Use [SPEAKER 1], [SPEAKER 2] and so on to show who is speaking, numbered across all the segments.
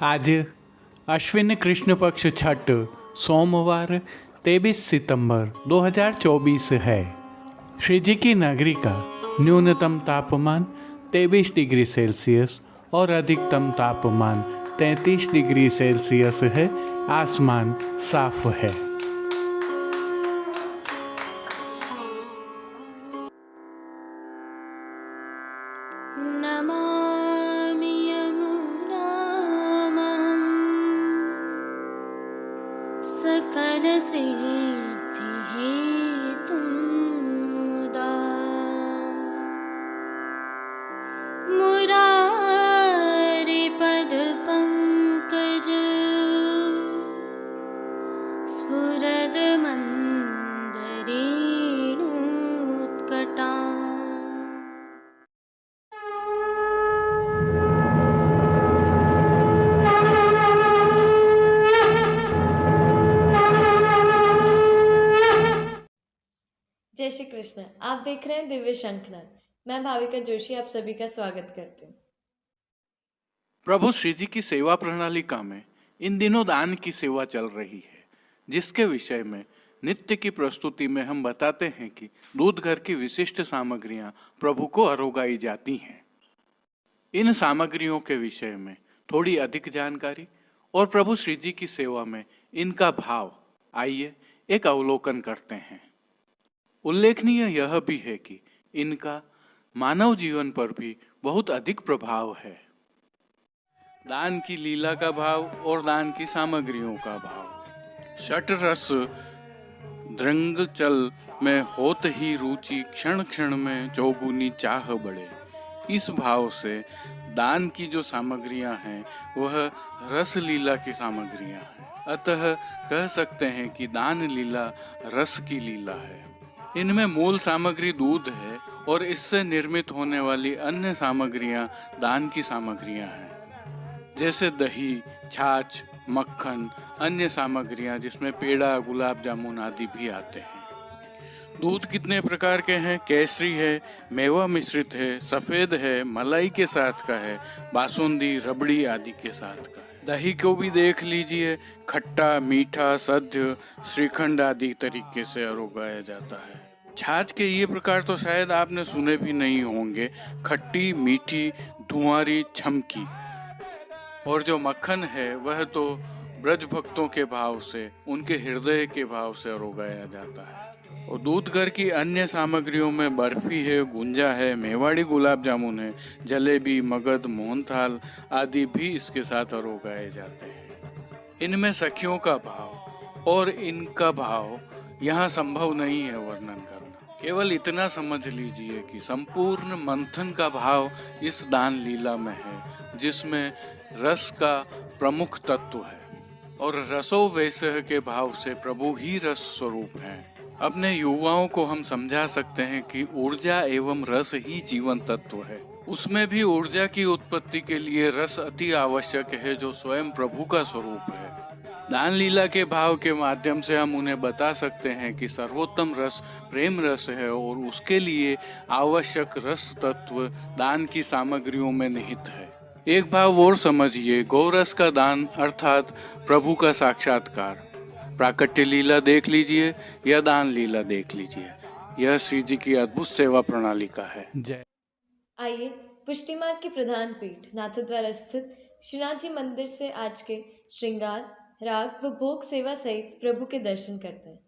[SPEAKER 1] आज अश्विन कृष्ण पक्ष छठ सोमवार 23 सितंबर 2024 है। श्री जी की नगरी का न्यूनतम तापमान 23 डिग्री सेल्सियस और अधिकतम तापमान 33 डिग्री सेल्सियस है। आसमान साफ है।
[SPEAKER 2] नमामि यमुनां सकलसिद्धिहेतुं मुदा मुरारिपदपङ्कज स्फुरद्मन्दरेणुत्कटाम्।
[SPEAKER 3] जय श्री कृष्ण। आप देख रहे हैं दिव्य शंखनाद। मैं भाविका जोशी आप सभी का स्वागत करती हूँ।
[SPEAKER 1] प्रभु श्री जी की सेवा प्रणालिका में इन दिनों दान की सेवा चल रही है, जिसके विषय में नित्य की प्रस्तुति में हम बताते हैं कि दूध घर की विशिष्ट सामग्रियां प्रभु को अरोगाई जाती हैं। इन सामग्रियों के विषय में थोड़ी अधिक जानकारी और प्रभु श्री जी की सेवा में इनका भाव, आइए एक अवलोकन करते हैं। उल्लेखनीय यह भी है कि इनका मानव जीवन पर भी बहुत अधिक प्रभाव है। दान की लीला का भाव और दान की सामग्रियों का भाव। षट रस द्रंग चल में होत ही रुचि, क्षण क्षण में चौगुनी चाह बढ़े। इस भाव से दान की जो सामग्रियां हैं वह रस लीला की सामग्रियां हैं। अतः कह सकते हैं कि दान लीला रस की लीला है। इनमें मूल सामग्री दूध है और इससे निर्मित होने वाली अन्य सामग्रियां दान की सामग्रियां हैं, जैसे दही, छाछ, मक्खन, अन्य सामग्रियां जिसमें पेड़ा, गुलाब जामुन आदि भी आते हैं। दूध कितने प्रकार के हैं? केसरी है, मेवा मिश्रित है, सफेद है, मलाई के साथ का है, बासुंदी, रबड़ी आदि के साथ का है। दही को भी देख लीजिए, खट्टा, मीठा, सद्य, श्रीखंड आदि तरीके से अरोगाया जाता है। छाछ के ये प्रकार तो शायद आपने सुने भी नहीं होंगे, खट्टी, मीठी, धुआंरी, छमकी। और जो मक्खन है वह तो ब्रज भक्तों के भाव से, उनके हृदय के भाव से अरोगाया जाता है। और दूध घर की अन्य सामग्रियों में बर्फी है, गुंजा है, मेवाड़ी गुलाब जामुन है, जलेबी, मगध, मोहनथाल आदि भी इसके साथ अरोगाए जाते हैं। इनमें सखियों का भाव और इनका भाव यहाँ संभव नहीं है वर्णन करना। केवल इतना समझ लीजिए कि संपूर्ण मंथन का भाव इस दान लीला में है, जिसमें रस का प्रमुख तत्व है। और रसो वैसह के भाव से प्रभु ही रस स्वरूप हैं। अपने युवाओं को हम समझा सकते हैं कि ऊर्जा एवं रस ही जीवन तत्व है। उसमें भी ऊर्जा की उत्पत्ति के लिए रस अति आवश्यक है, जो स्वयं प्रभु का स्वरूप है। दान लीला के भाव के माध्यम से हम उन्हें बता सकते हैं कि सर्वोत्तम रस प्रेम रस है और उसके लिए आवश्यक रस तत्व दान की सामग्रियों में निहित है। एक भाव और समझिए, गौरस का दान अर्थात प्रभु का साक्षात्कार। प्राकट्य लीला देख लीजिए या दान लीला देख लीजिए, यह श्री जी की अद्भुत सेवा प्रणालिका है। जय।
[SPEAKER 3] आइए पुष्टि मार्ग की प्रधान पीठ नाथद्वारा स्थित श्रीनाथ जी मंदिर से आज के श्रृंगार, राग व भोग सेवा सहित प्रभु के दर्शन करते हैं।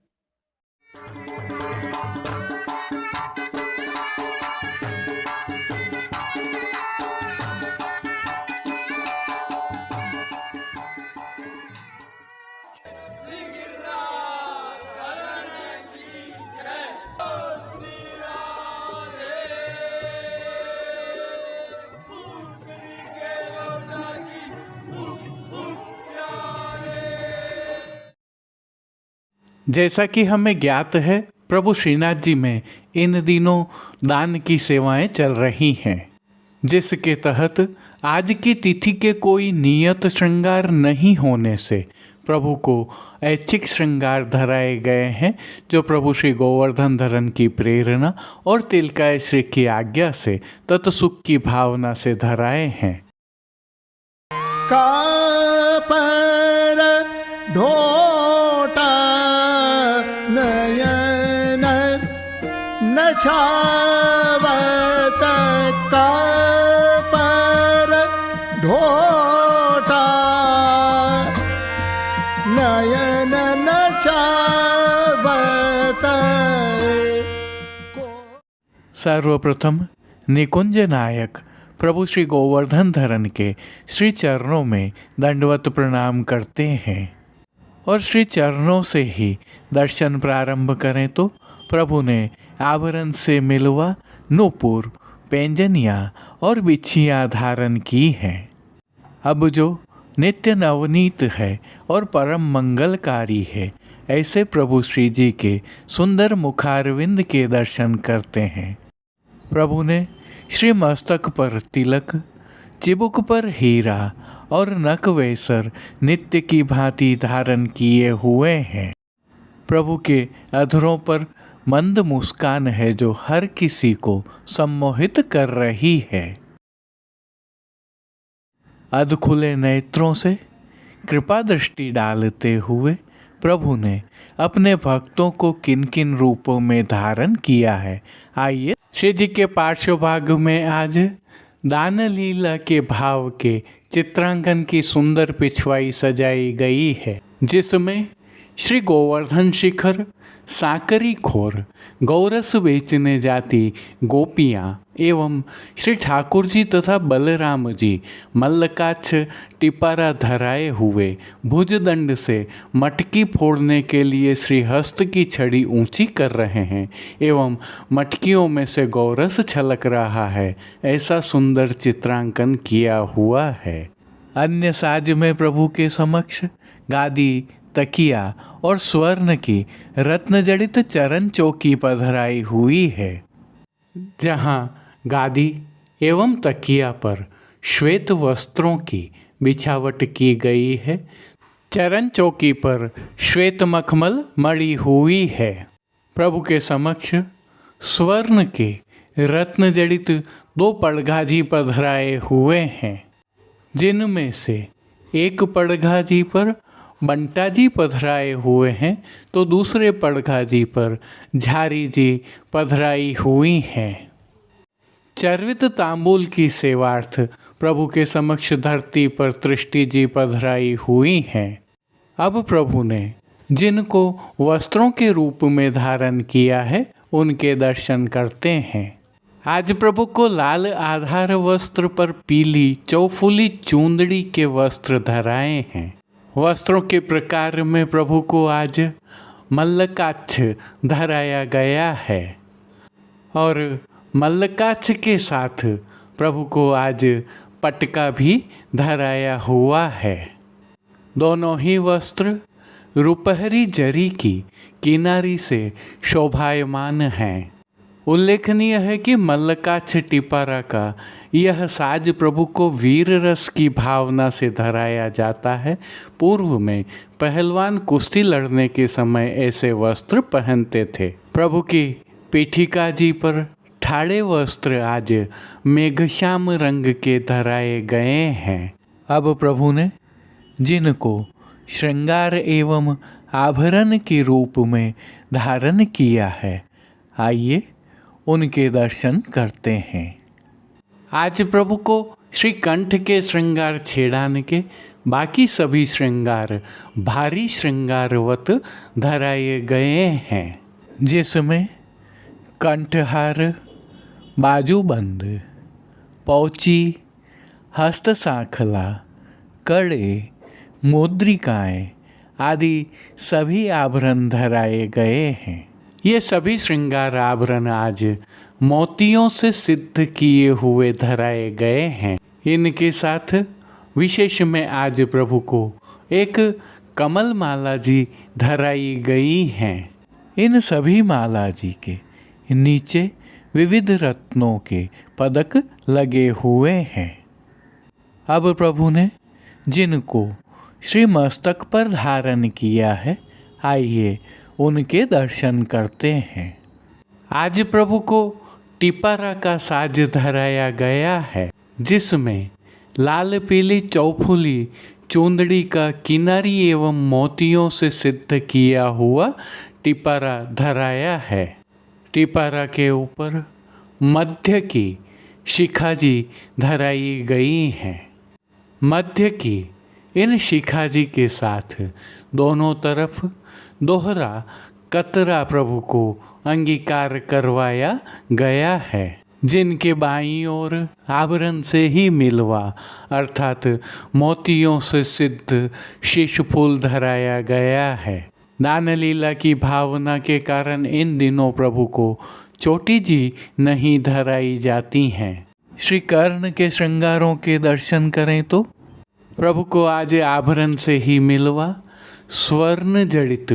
[SPEAKER 1] जैसा कि हमें ज्ञात है, प्रभु श्रीनाथ जी में इन दिनों दान की सेवाएं चल रही हैं, जिसके तहत आज की तिथि के कोई नियत श्रृंगार नहीं होने से प्रभु को ऐच्छिक श्रृंगार धराए गए हैं, जो प्रभु श्री गोवर्धन धरन की प्रेरणा और तिलकाय श्री की आज्ञा से तत्सुख की भावना से धराए हैं।
[SPEAKER 4] कापर ढोटा नयन नछावत कापर ढोटा नयन नछावत।
[SPEAKER 1] सर्वप्रथम निकुंज नायक प्रभु श्री गोवर्धन धरन के श्री चरणों में दंडवत प्रणाम करते हैं और श्री चरणों से ही दर्शन प्रारंभ करें तो प्रभु ने आभरण से मिलवा नूपुर, पैंजनियाँ और बिछियाँ धारण की हैं। अब जो नित्य नवनीत है और परम मंगलकारी है, ऐसे प्रभु श्री जी के सुंदर मुखारविंद के दर्शन करते हैं। प्रभु ने श्री मस्तक पर तिलक, चिबुक पर हीरा और नक वेसर नित्य की भांति धारण किए हुए हैं। प्रभु के अधरों पर मंद मुस्कान है जो हर किसी को सम्मोहित कर रही है। अध खुले नेत्रों से कृपा दृष्टि डालते हुए प्रभु ने अपने भक्तों को किन किन रूपों में धारण किया है, आइए श्री जी के पार्श्व भाग में आज दान लीला के भाव के चित्रांकन की सुंदर पिछवाई सजाई गई है, जिसमें श्री गोवर्धन शिखर, साकरी खोर, गौरस बेचने जाती गोपियाँ एवं श्री ठाकुर जी तथा बलराम जी मल्लकाक्ष टिपारा धराए हुए भुजदंड से मटकी फोड़ने के लिए श्री हस्त की छड़ी ऊंची कर रहे हैं एवं मटकियों में से गौरस छलक रहा है, ऐसा सुंदर चित्रांकन किया हुआ है। अन्य साज में प्रभु के समक्ष गादी, तकिया और स्वर्ण की रत्न जड़ित चरण चौकी पधराई हुई है, जहाँ गादी एवं तकिया पर श्वेत वस्त्रों की बिछावट की गई है। चरण चौकी पर श्वेत मखमल मड़ी हुई है। प्रभु के समक्ष स्वर्ण के रत्न जड़ित 2 पड़घाजी पधराए हुए हैं, जिनमें से एक पड़घाजी पर बंटा जी पधराए हुए हैं तो दूसरे पड़घाजी पर झारी जी पधराई हुई हैं। चर्वित तांबूल की सेवार्थ प्रभु के समक्ष धरती पर तृष्टि जी पधराई हुई हैं। अब प्रभु ने जिनको वस्त्रों के रूप में धारण किया है, उनके दर्शन करते हैं। आज प्रभु को लाल आधार वस्त्र पर पीली चौफुली चूंदड़ी के वस्त्र धराए हैं। वस्त्रों के प्रकार में प्रभु को आज मल्लकाक्ष धराया गया है और मल्लकाक्ष के साथ प्रभु को आज पटका भी धराया हुआ है। दोनों ही वस्त्र रुपहरी जरी की किनारी से शोभायमान हैं। उल्लेखनीय है कि मल्लकाक्ष टिपारा का यह साज प्रभु को वीर रस की भावना से धराया जाता है। पूर्व में पहलवान कुश्ती लड़ने के समय ऐसे वस्त्र पहनते थे। प्रभु की पीठिका जी पर ठाड़े वस्त्र आज मेघश्याम रंग के धराए गए हैं। अब प्रभु ने जिनको श्रृंगार एवं आभरण के रूप में धारण किया है, आइए उनके दर्शन करते हैं। आज प्रभु को श्री कंठ के श्रृंगार छेड़ाने के बाकी सभी श्रृंगार भारी श्रृंगारवत धराए गए हैं, जिसमें कंठहार, बाजूबंद, पौची, हस्त सांखला, कड़े, मुद्रिकाएं आदि सभी आभरण धराए गए हैं। ये सभी श्रृंगार आभरण आज मोतियों से सिद्ध किए हुए धराए गए हैं। इनके साथ विशेष में आज प्रभु को एक कमल माला जी धराई गई हैं। इन सभी माला जी के नीचे विविध रत्नों के पदक लगे हुए हैं। अब प्रभु ने जिनको श्री मस्तक पर धारण किया है, आइए उनके दर्शन करते हैं। आज प्रभु को टिपारा का साज धराया गया है, जिसमें लाल पीली चौफुली चूंदड़ी का किनारी एवं मोतियों से सिद्ध किया हुआ टिपारा धराया है। टिपारा के ऊपर मध्य की शिखाजी धराई गई हैं। मध्य की इन शिखाजी के साथ दोनों तरफ दोहरा कतरा प्रभु को अंगीकार करवाया गया है, जिनके बाईं ओर आभरण से ही मिलवा अर्थात मोतियों से सिद्ध शीश फूल धराया गया है। दान लीला की भावना के कारण इन दिनों प्रभु को चोटी जी नहीं धराई जाती हैं। श्री कर्ण के श्रृंगारों के दर्शन करें तो प्रभु को आज आभरण से ही मिलवा स्वर्ण जड़ित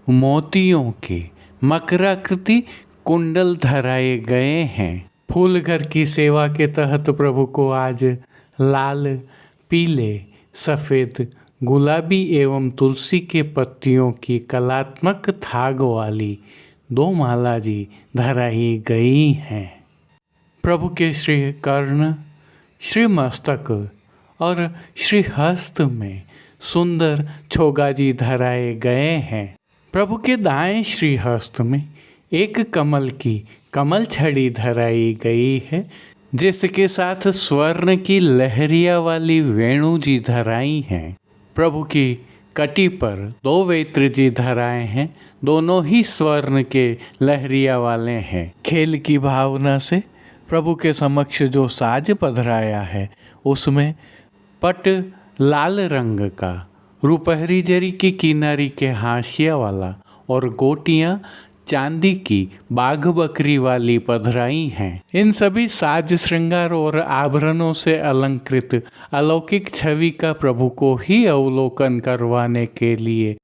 [SPEAKER 1] मोतियों के मकराकृति कुंडल धराए गए हैं। फूल घर की सेवा के तहत प्रभु को आज लाल, पीले, सफ़ेद, गुलाबी एवं तुलसी के पत्तियों की कलात्मक थाग वाली 2 माला जी धराई गई हैं। प्रभु के श्री कर्ण, श्री मस्तक और श्री हस्त में सुंदर छोगाजी धराए गए हैं। प्रभु के दाएं श्री हस्त में एक कमल की कमल छड़ी धराई गई है, जिसके साथ स्वर्ण की लहरिया वाली वेणु जी धराई हैं। प्रभु की कटी पर 2 वेत्र जी धराए हैं, दोनों ही स्वर्ण के लहरिया वाले हैं। खेल की भावना से प्रभु के समक्ष जो साज पधराया है उसमें पट लाल रंग का, रुपहरी जरी की किनारी के हाशिया वाला और गोटियां चांदी की बाघ बकरी वाली पधराई हैं। इन सभी साज श्रृंगार और आभरणों से अलंकृत अलौकिक छवि का प्रभु को ही अवलोकन करवाने के लिए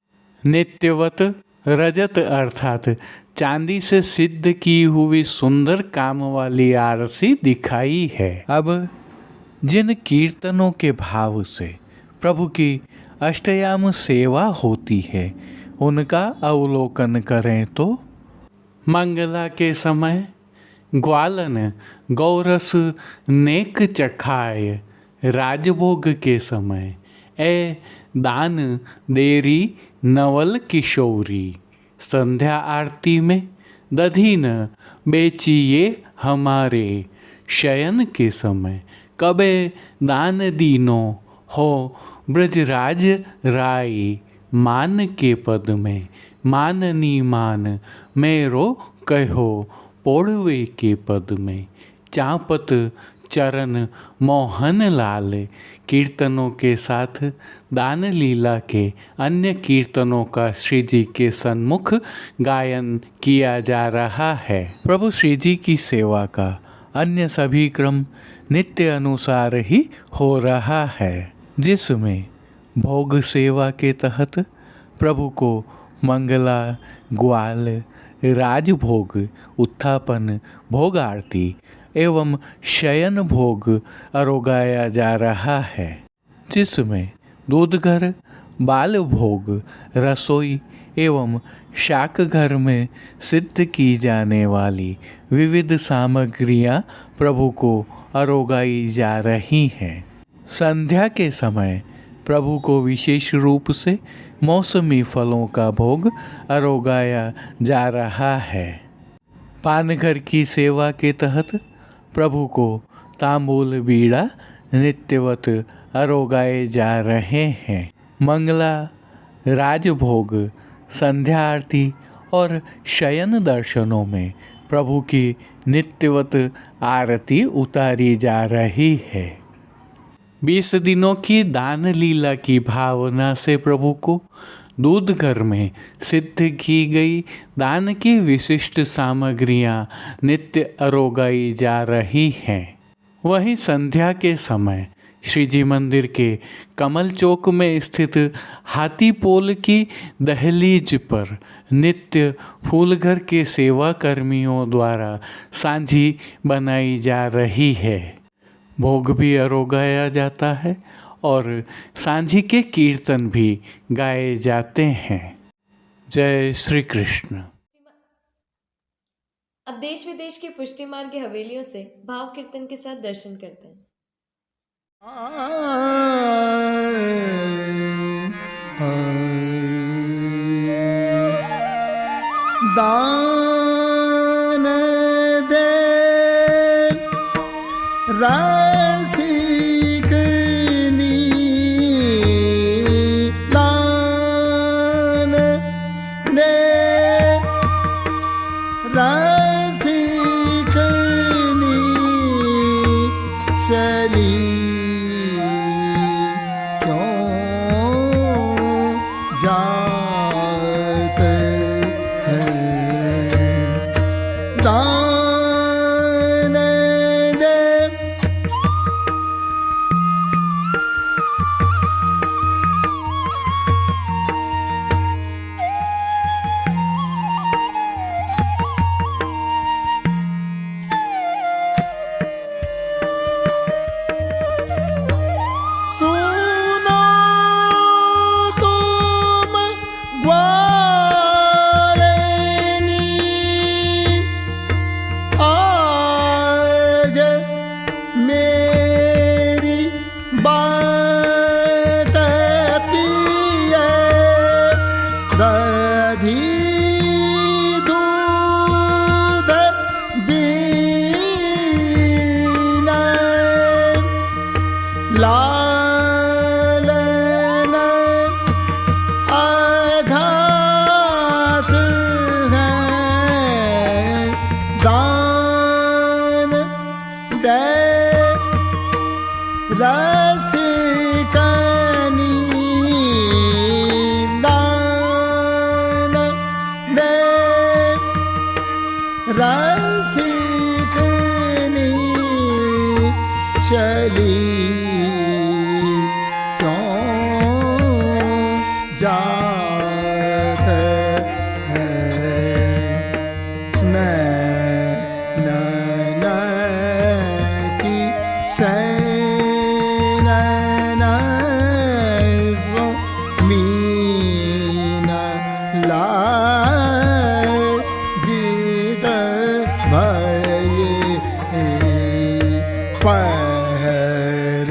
[SPEAKER 1] नित्यवत रजत अर्थात चांदी से सिद्ध की हुई सुंदर काम वाली आरसी दिखाई है। अब जिन कीर्तनों के भाव से प्रभु की अष्टयाम सेवा होती है उनका अवलोकन करें तो मंगला के समय ग्वालन गौरस नेक चखाय, राजभोग के समय ए दान देरी नवल किशोरी, संध्या आरती में दधीन बेचिए हमारे, शयन के समय कबे दान दीनो हो ब्रजराज राई, मान के पद में माननी मान मेरो कहो पोड़वे के पद में, चापत चरण मोहन लाल। कीर्तनों के साथ दान लीला के अन्य कीर्तनों का श्री जी के सन्मुख गायन किया जा रहा है। प्रभु श्री जी की सेवा का अन्य सभी क्रम नित्य अनुसार ही हो रहा है, जिसमें भोग सेवा के तहत प्रभु को मंगला, ग्वाल, राजभोग, उत्थापन, भोग आरती एवं शयन भोग अरोगाया जा रहा है, जिसमें दूधघर, बाल भोग, रसोई एवं शाक घर में सिद्ध की जाने वाली विविध सामग्रियां प्रभु को अरोगाई जा रही हैं। संध्या के समय प्रभु को विशेष रूप से मौसमी फलों का भोग अरोगाया जा रहा है। पानघर की सेवा के तहत प्रभु को तांबूल बीड़ा नित्यवत अरोगाए जा रहे हैं। मंगला, राजभोग, संध्या आरती और शयन दर्शनों में प्रभु की नित्यवत आरती उतारी जा रही है। 20 दिनों की दान लीला की भावना से प्रभु को दूध घर में सिद्ध की गई दान की विशिष्ट सामग्रियां नित्य अरोगाई जा रही हैं। वहीं संध्या के समय श्री जी मंदिर के कमल चौक में स्थित हाथी पोल की दहलीज पर नित्य फूलघर के सेवा कर्मियों द्वारा सांझी बनाई जा रही है। भोग भी अरोगाया जाता है और सांझी के कीर्तन भी गाए जाते हैं। जय श्री कृष्ण।
[SPEAKER 3] अब देश विदेश की पुष्टि मार्ग की हवेलियों से भाव कीर्तन के साथ दर्शन करते हैं।
[SPEAKER 4] दान दे रसिकनी, दान दे रसिकनी, चली क्यों जात है। दान दे सुनो तुम ग्वालिनी, आज मेरी बात पिए, दधी दूध बीना, लालन आघात है। दान दे रसिकनी, दान दे रसिकनी, चली क्यों जात है। नैन की सैनन सो मीन लाए, जीत भये पहर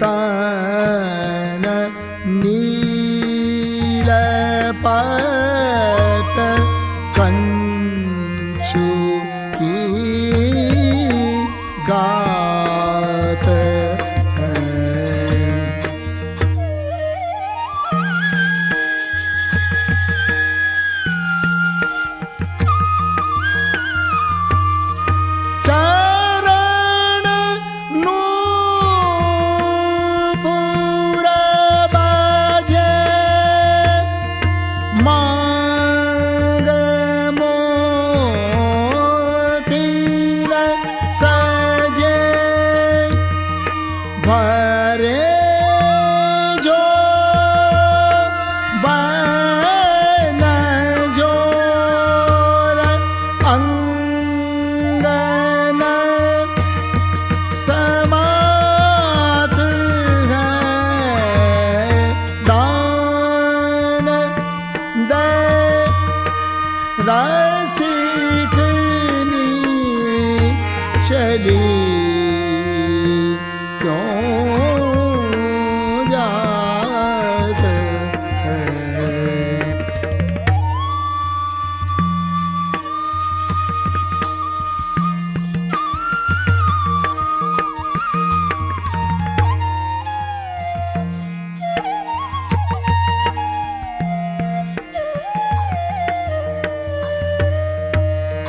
[SPEAKER 4] तन नील पट, कंचु की गात है। चरण नूपुर बाजे, मांग मोतीर सजे, भरे जो बन जोर, अंगन समात है। दान दे रसिकनी, चली क्यों जात है।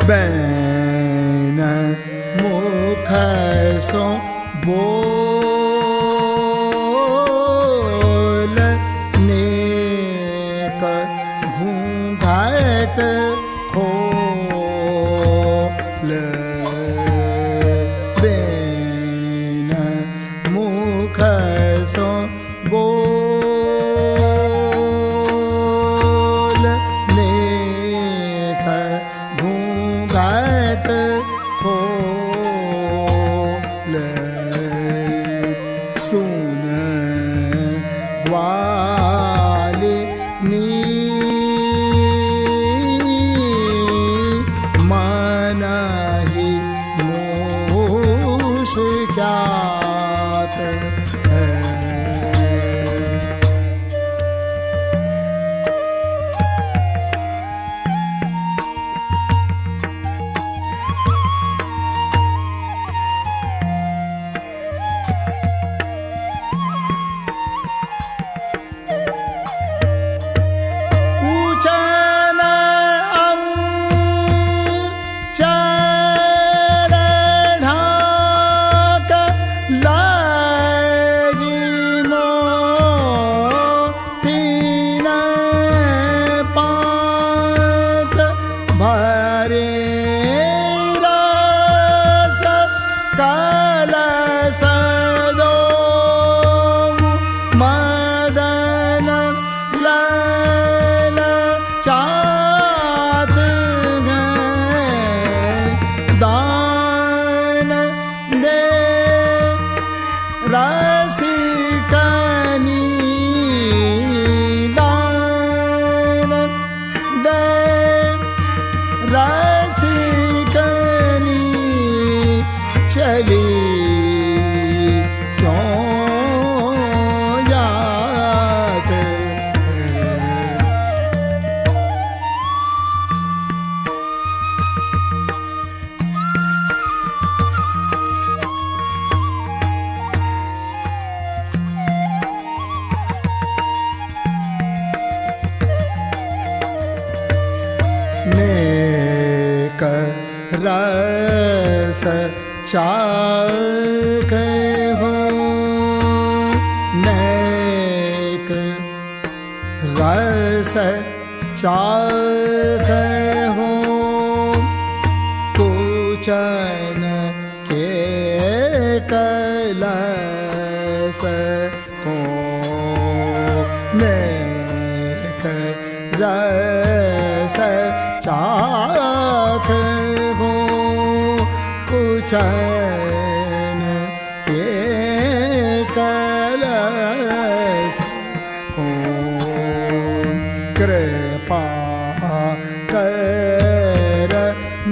[SPEAKER 4] बैन मुख सो बोल, नेक घूंघट खोल, बैन मुख सो बोल, नेक घूंघट खोल, सुन ग्वालिनी, मन ही मुस्कात मदन ललचात हैं दान दे रसिकनी दान दे रसिकनी चली क्यों याद है नेक रस चाख हो नेक रस चाख हो पूछन के कलस को नेक रस चाख हो पूछन के कलस को कृपा कर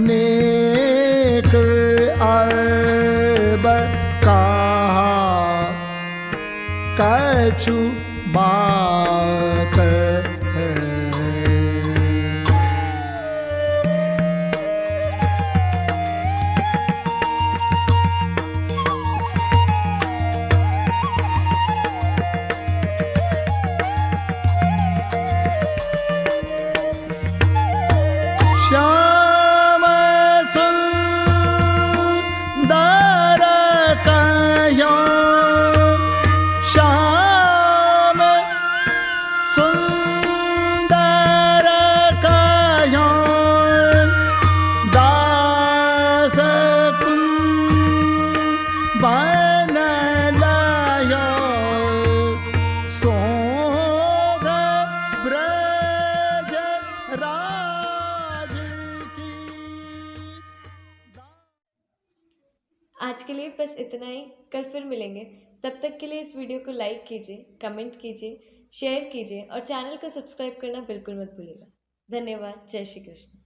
[SPEAKER 4] नेक अब कहा कछु बात है श्याम सुंदर कह्यो श्याम सुंदर कह्यो दास बन लयो सोग ब्रज राज की
[SPEAKER 3] आज के लिए बस इतना ही। कल फिर मिलेंगे। तब तक के लिए इस वीडियो को लाइक कीजिए, कमेंट कीजिए, शेयर कीजिए और चैनल को सब्सक्राइब करना बिल्कुल मत भूलिएगा। धन्यवाद। जय श्री कृष्ण।